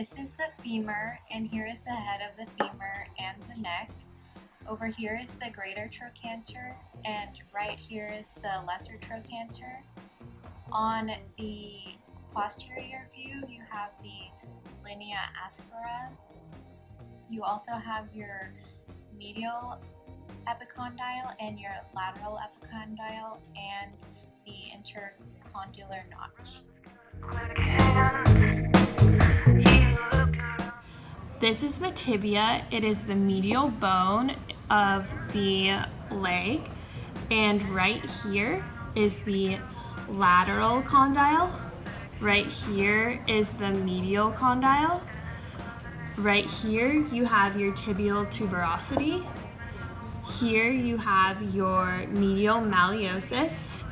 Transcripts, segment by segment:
This is the femur, and here is the head of the femur and the neck. Over here is the greater trochanter, and right here is the lesser trochanter. On the posterior view, you have the linea aspera. You also have your medial epicondyle and your lateral epicondyle and the intercondylar notch. This is the tibia. It is the medial bone of the leg, and right here is the lateral condyle. Right here is the medial condyle. Right here you have your tibial tuberosity. Here you have your medial malleosus.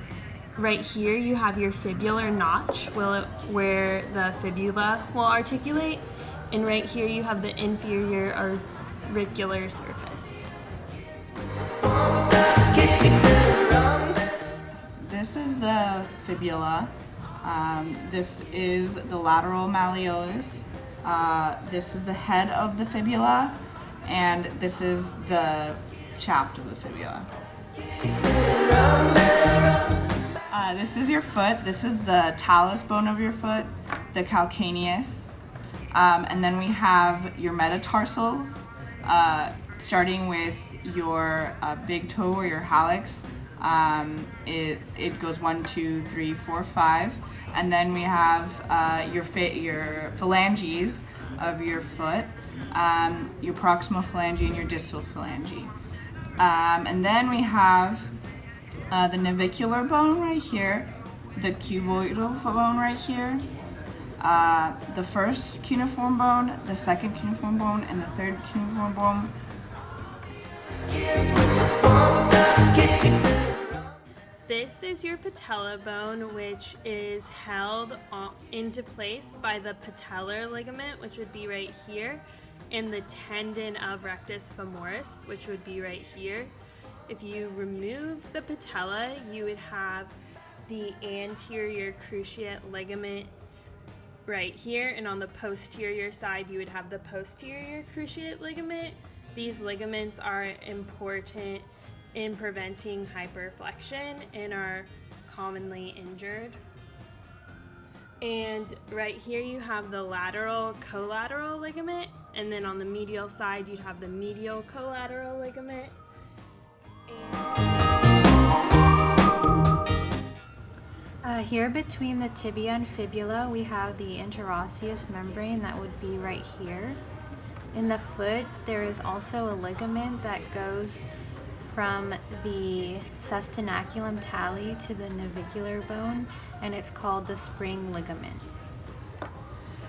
Right here you have your fibular notch where the fibula will articulate. And right here you have the inferior auricular surface. This is the fibula. This is the lateral malleolus. This is the head of the fibula, and this is the shaft of the fibula. This is your foot. This is the talus bone of your foot, the calcaneus. And then we have your metatarsals, starting with your big toe or your hallux. It goes 1, 2, 3, 4, 5. And then we have your phalanges of your foot, your proximal phalange and your distal phalange. And then we have the navicular bone right here, the cuboidal bone right here, the first cuneiform bone, the second cuneiform bone, and the third cuneiform bone. This is your patella bone, which is held into place by the patellar ligament, which would be right here, and the tendon of rectus femoris, which would be right here. If you remove the patella, you would have the anterior cruciate ligament right here, and on the posterior side you would have the posterior cruciate ligament. These ligaments are important in preventing hyperflexion and are commonly injured. And right here you have the lateral collateral ligament, and then on the medial side you'd have the medial collateral ligament. Here between the tibia and fibula we have the interosseous membrane that would be right here. In the foot there is also a ligament that goes from the sustanaculum tali to the navicular bone, and it's called the spring ligament.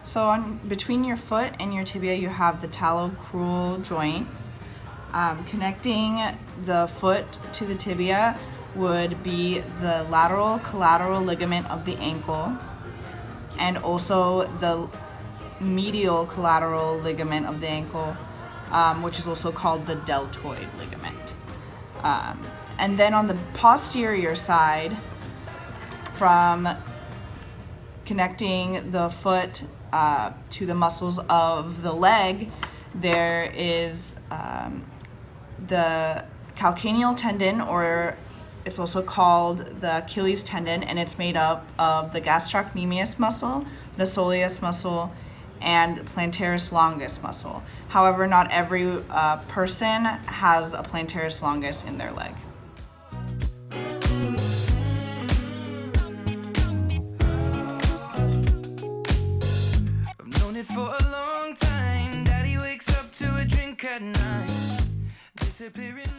So between your foot and your tibia you have the talocrural joint. Connecting the foot to the tibia would be the lateral collateral ligament of the ankle, and also the medial collateral ligament of the ankle, which is also called the deltoid ligament. And then on the posterior side, from connecting the foot to the muscles of the leg, there is the calcaneal tendon, or it's also called the Achilles tendon, and it's made up of the gastrocnemius muscle, the soleus muscle, and plantaris longus muscle. However, not every person has a plantaris longus in their leg. I've known it for a long time. Daddy wakes up to a drink at night, disappearing.